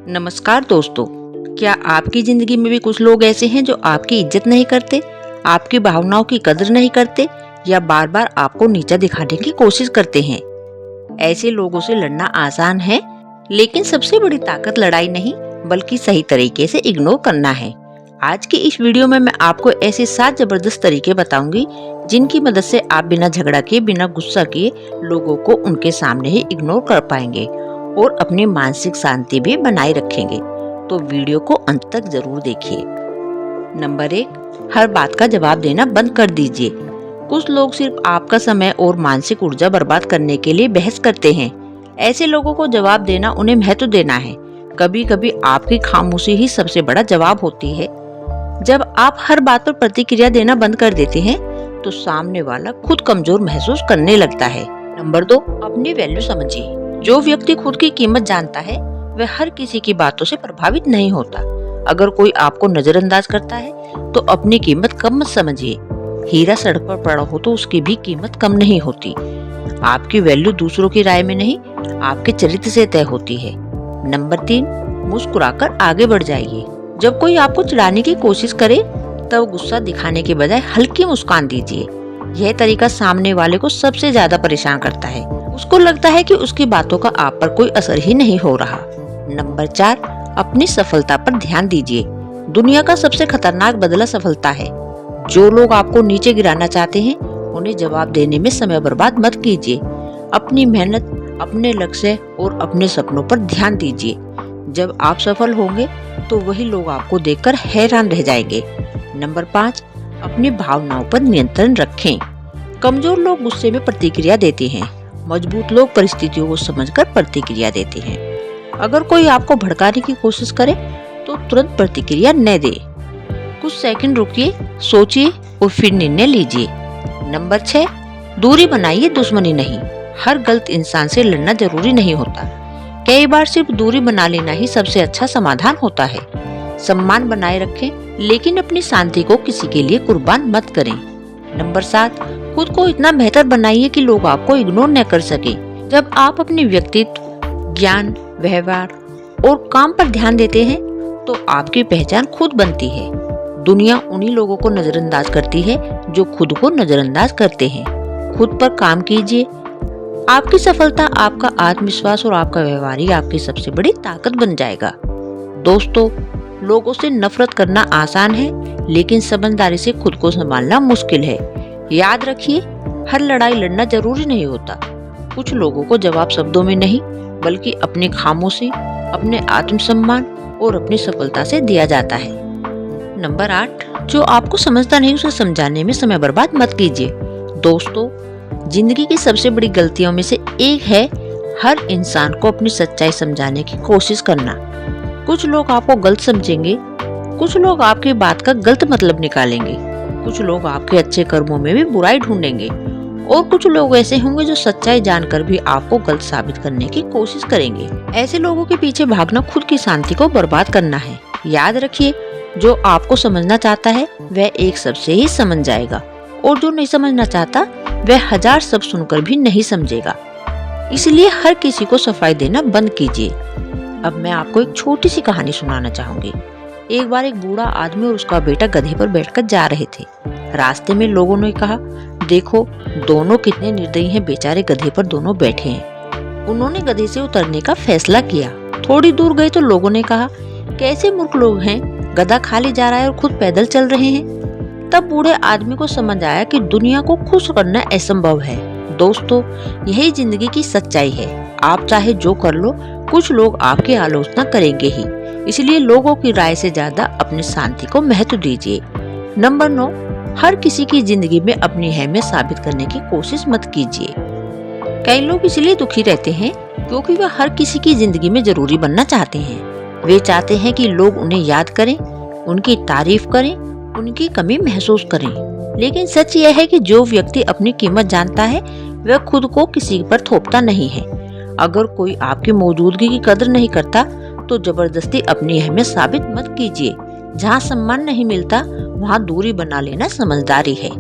नमस्कार दोस्तों, क्या आपकी जिंदगी में भी कुछ लोग ऐसे हैं जो आपकी इज्जत नहीं करते, आपकी भावनाओं की कदर नहीं करते या बार बार आपको नीचा दिखाने की कोशिश करते हैं। ऐसे लोगों से लड़ना आसान है, लेकिन सबसे बड़ी ताकत लड़ाई नहीं बल्कि सही तरीके से इग्नोर करना है। आज की इस वीडियो में मैं आपको ऐसे 7 जबरदस्त तरीके बताऊंगी जिनकी मदद से आप बिना झगड़ा किए, बिना गुस्सा किए लोगों को उनके सामने ही इग्नोर कर पाएंगे और अपनी मानसिक शांति भी बनाए रखेंगे। तो वीडियो को अंत तक जरूर देखिए। नंबर 1, हर बात का जवाब देना बंद कर दीजिए। कुछ लोग सिर्फ आपका समय और मानसिक ऊर्जा बर्बाद करने के लिए बहस करते हैं। ऐसे लोगों को जवाब देना उन्हें महत्व देना है। कभी कभी आपकी खामोशी ही सबसे बड़ा जवाब होती है। जब आप हर बात पर प्रतिक्रिया देना बंद कर देते हैं तो सामने वाला खुद कमजोर महसूस करने लगता है। नंबर 2, अपनी वैल्यू समझिए। जो व्यक्ति खुद की कीमत जानता है वह हर किसी की बातों से प्रभावित नहीं होता। अगर कोई आपको नजरअंदाज करता है तो अपनी कीमत कम मत समझिए। हीरा सड़क पर पड़ा हो तो उसकी भी कीमत कम नहीं होती। आपकी वैल्यू दूसरों की राय में नहीं, आपके चरित्र से तय होती है। नंबर 3, मुस्कुराकर आगे बढ़ जाइए। जब कोई आपको चिढ़ाने की कोशिश करे तब गुस्सा दिखाने के बजाय हल्की मुस्कान दीजिए। यह तरीका सामने वाले को सबसे ज्यादा परेशान करता है। उसको लगता है कि उसकी बातों का आप पर कोई असर ही नहीं हो रहा। नंबर 4, अपनी सफलता पर ध्यान दीजिए। दुनिया का सबसे खतरनाक बदला सफलता है। जो लोग आपको नीचे गिराना चाहते हैं उन्हें जवाब देने में समय बर्बाद मत कीजिए। अपनी मेहनत, अपने लक्ष्य और अपने सपनों पर ध्यान दीजिए। जब आप सफल होंगे तो वही लोग आपको देखकर हैरान रह जाएंगे। नंबर 5, अपनी भावनाओं पर नियंत्रण रखें। कमजोर लोग गुस्से में प्रतिक्रिया देते हैं, मजबूत लोग परिस्थितियों को समझकर प्रतिक्रिया देते हैं। अगर कोई आपको भड़काने की कोशिश करे तो तुरंत प्रतिक्रिया न दे। कुछ सेकंड रुकिए, सोचिए और फिर निर्णय लीजिए। नंबर 6, दूरी बनाइए, दुश्मनी नहीं। हर गलत इंसान से लड़ना जरूरी नहीं होता। कई बार सिर्फ दूरी बना लेना ही सबसे अच्छा समाधान होता है। सम्मान बनाए रखें, लेकिन अपनी शांति को किसी के लिए कुर्बान मत करें। नंबर 7, खुद को इतना बेहतर बनाइए कि लोग आपको इग्नोर न कर सके। जब आप अपने व्यक्तित्व, ज्ञान, व्यवहार और काम पर ध्यान देते हैं तो आपकी पहचान खुद बनती है। दुनिया उन्हीं लोगों को नजरअंदाज करती है जो खुद को नजरअंदाज करते हैं। खुद पर काम कीजिए। आपकी सफलता, आपका आत्मविश्वास और आपका व्यवहार ही आपकी सबसे बड़ी ताकत बन जाएगा। दोस्तों, लोगों से नफरत करना आसान है, लेकिन समझदारी से खुद को संभालना मुश्किल है। याद रखिए, हर लड़ाई लड़ना जरूरी नहीं होता। कुछ लोगों को जवाब शब्दों में नहीं बल्कि अपनी खामोशी, अपने आत्मसम्मान और अपनी सफलता से दिया जाता है। नंबर 8, जो आपको समझता नहीं उसे समझाने में समय बर्बाद मत कीजिए। दोस्तों, जिंदगी की सबसे बड़ी गलतियों में से एक है हर इंसान को अपनी सच्चाई समझाने की कोशिश करना। कुछ लोग आपको गलत समझेंगे, कुछ लोग आपकी बात का गलत मतलब निकालेंगे, कुछ लोग आपके अच्छे कर्मों में भी बुराई ढूंढेंगे और कुछ लोग ऐसे होंगे जो सच्चाई जानकर भी आपको गलत साबित करने की कोशिश करेंगे। ऐसे लोगों के पीछे भागना खुद की शांति को बर्बाद करना है। याद रखिए, जो आपको समझना चाहता है वह एक शब्द से ही समझ जाएगा और जो नहीं समझना चाहता वह 1000 शब्द सुनकर भी नहीं समझेगा। इसलिए हर किसी को सफाई देना बंद कीजिए। अब मैं आपको एक छोटी सी कहानी सुनाना चाहूंगी। एक बार एक बूढ़ा आदमी और उसका बेटा गधे पर बैठकर जा रहे थे। रास्ते में लोगों ने कहा, देखो दोनों कितने निर्दयी हैं, बेचारे गधे पर दोनों बैठे हैं। उन्होंने गधे से उतरने का फैसला किया। थोड़ी दूर गए तो लोगों ने कहा, कैसे मूर्ख लोग हैं, गधा खाली जा रहा है और खुद पैदल चल रहे हैं। तब बूढ़े आदमी को समझ आया कि दुनिया को खुश करना असंभव है। दोस्तों, यही जिंदगी की सच्चाई है। आप चाहे जो कर लो, कुछ लोग आपकी आलोचना करेंगे ही। इसलिए लोगों की राय से ज्यादा अपनी शांति को महत्व दीजिए। नंबर 9, हर किसी की जिंदगी में अपनी अहमियत साबित करने की कोशिश मत कीजिए। कई लोग इसलिए दुखी रहते हैं क्योंकि वह हर किसी की जिंदगी में जरूरी बनना चाहते हैं। वे चाहते हैं कि लोग उन्हें याद करें, उनकी तारीफ करें, उनकी कमी महसूस करें। लेकिन सच यह है कि जो व्यक्ति अपनी कीमत जानता है वह खुद को किसी पर थोपता नहीं है। अगर कोई आपकी मौजूदगी की कदर नहीं करता तो जबरदस्ती अपनी अहमियत साबित मत कीजिए। जहाँ सम्मान नहीं मिलता वहाँ दूरी बना लेना समझदारी है।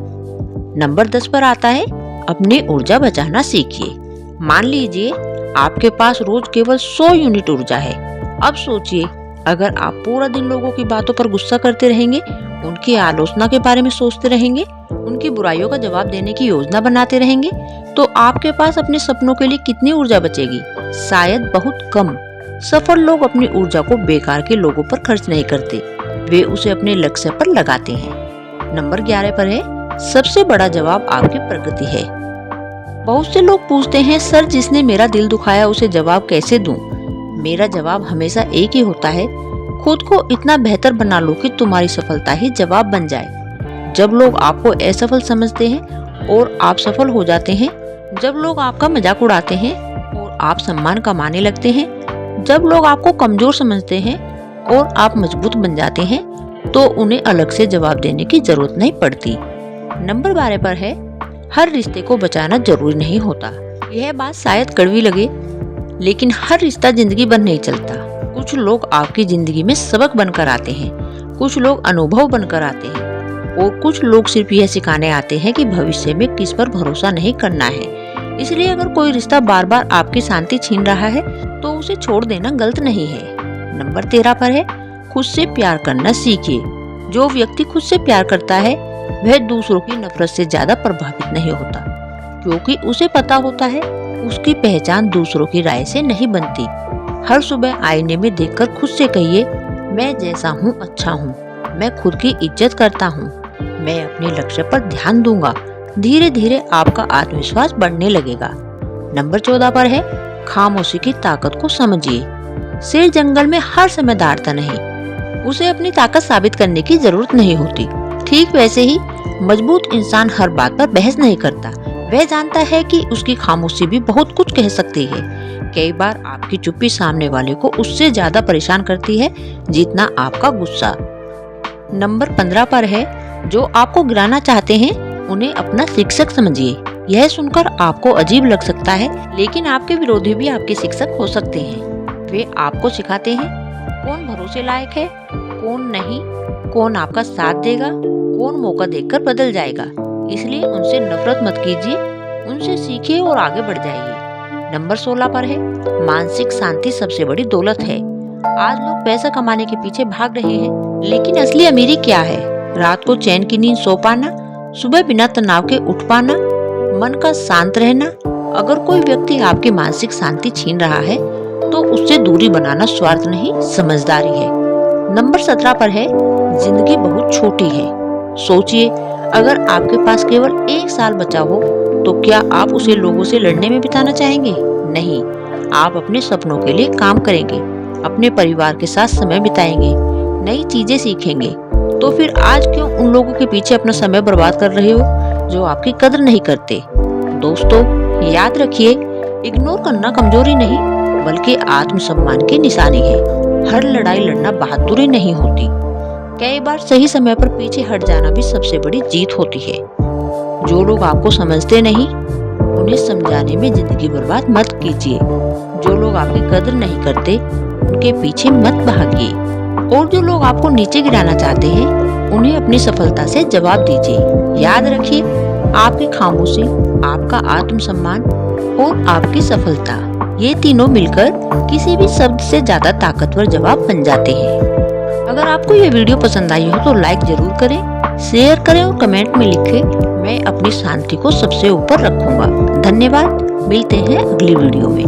नंबर 10 पर आता है, अपनी ऊर्जा बचाना सीखिए। मान लीजिए आपके पास रोज केवल 100 यूनिट ऊर्जा है अब सोचिए, अगर आप पूरा दिन लोगों की बातों पर गुस्सा करते रहेंगे, उनकी आलोचना के बारे में सोचते रहेंगे, उनकी बुराइयों का जवाब देने की योजना बनाते रहेंगे, तो आपके पास अपने सपनों के लिए कितनी ऊर्जा बचेगी? शायद बहुत कम। सफल लोग अपनी ऊर्जा को बेकार के लोगों पर खर्च नहीं करते, वे उसे अपने लक्ष्य पर लगाते हैं। नंबर 11 पर है, सबसे बड़ा जवाब आपकी प्रगति है। बहुत से लोग पूछते हैं, सर जिसने मेरा दिल दुखाया उसे जवाब कैसे दूं? मेरा जवाब हमेशा एक ही होता है, खुद को इतना बेहतर बना लो कि तुम्हारी सफलता ही जवाब बन जाए। जब लोग आपको असफल समझते हैं और आप सफल हो जाते हैं, जब लोग आपका मजाक उड़ाते हैं और आप सम्मान कमाने लगते हैं, जब लोग आपको कमजोर समझते हैं और आप मजबूत बन जाते हैं, तो उन्हें अलग से जवाब देने की जरूरत नहीं पड़ती। नंबर 12 पर है, हर रिश्ते को बचाना जरूरी नहीं होता। यह बात शायद कड़वी लगे, लेकिन हर रिश्ता जिंदगी भर नहीं चलता। कुछ लोग आपकी जिंदगी में सबक बनकर आते हैं, कुछ लोग अनुभव बनकर आते हैं, और कुछ लोग सिर्फ यह सिखाने आते हैं कि भविष्य में किस पर भरोसा नहीं करना है। इसलिए अगर कोई रिश्ता बार बार आपकी शांति छीन रहा है, तो उसे छोड़ देना गलत नहीं है। नंबर 13 पर है, खुद से प्यार करना सीखिए। जो व्यक्ति खुद से प्यार करता है, वह दूसरों की नफरत से ज्यादा प्रभावित नहीं होता, क्योंकि उसे पता होता है उसकी पहचान दूसरों की राय से नहीं बनती। हर सुबह आईने में देखकर खुद से कहिए, मैं जैसा हूँ अच्छा हूँ, मैं खुद की इज्जत करता हूँ, मैं अपने लक्ष्य पर ध्यान दूंगा। धीरे धीरे आपका आत्मविश्वास बढ़ने लगेगा। नंबर 14 पर है, खामोशी की ताकत को समझिए। शेर जंगल में हर समय दौड़ता नहीं, उसे अपनी ताकत साबित करने की जरूरत नहीं होती। ठीक वैसे ही मजबूत इंसान हर बात पर बहस नहीं करता, वह जानता है कि उसकी खामोशी भी बहुत कुछ कह सकती है। कई बार आपकी चुप्पी सामने वाले को उससे ज्यादा परेशान करती है जितना आपका गुस्सा। नंबर 15 पर है, जो आपको गिराना चाहते हैं उन्हें अपना शिक्षक समझिए। यह सुनकर आपको अजीब लग सकता है, लेकिन आपके विरोधी भी आपके शिक्षक हो सकते हैं। वे आपको सिखाते हैं कौन भरोसे लायक है, कौन नहीं, कौन आपका साथ देगा, कौन मौका देकर बदल जाएगा। इसलिए उनसे नफरत मत कीजिए, उनसे सीखिए और आगे बढ़ जाइए। नंबर 16 पर है, मानसिक शांति सबसे बड़ी दौलत है। आज लोग पैसा कमाने के पीछे भाग रहे हैं, लेकिन असली अमीरी क्या है? रात को चैन की नींद सो पाना, सुबह बिना तनाव के उठ पाना, मन का शांत रहना। अगर कोई व्यक्ति आपकी मानसिक शांति छीन रहा है, तो उससे दूरी बनाना स्वार्थ नहीं, समझदारी है। नंबर 17 पर है, जिंदगी बहुत छोटी है। सोचिए, अगर आपके पास केवल 1 साल बचा हो, तो क्या आप उसे लोगों से लड़ने में बिताना चाहेंगे? नहीं, आप अपने सपनों के लिए काम करेंगे, अपने परिवार के साथ समय बिताएंगे, नई चीजें सीखेंगे। तो फिर आज क्यों उन लोगों के पीछे अपना समय बर्बाद कर रहे हो जो आपकी कदर नहीं करते? दोस्तों, याद रखिए, इग्नोर करना कमजोरी नहीं, बल्कि आत्मसम्मान की निशानी है। हर लड़ाई लड़ना बहादुरी नहीं होती। कई बार सही समय पर पीछे हट जाना भी सबसे बड़ी जीत होती है। जो लोग आपको समझते नहीं, उन्हें समझाने में जिंदगी बर्बाद मत कीजिए। जो लोग आपकी कदर नहीं करते, उनके पीछे मत भागिए। और जो लोग आपको नीचे गिराना चाहते हैं, उन्हें अपनी सफलता से जवाब दीजिए। याद रखिए, आपकी खामोशी, आपका आत्मसम्मान और आपकी सफलता, ये तीनों मिलकर किसी भी शब्द से ज्यादा ताकतवर जवाब बन जाते हैं। अगर आपको ये वीडियो पसंद आई हो तो लाइक जरूर करें, शेयर करें और कमेंट में लिखें, मैं अपनी शांति को सबसे ऊपर रखूंगा। धन्यवाद, मिलते हैं अगली वीडियो में।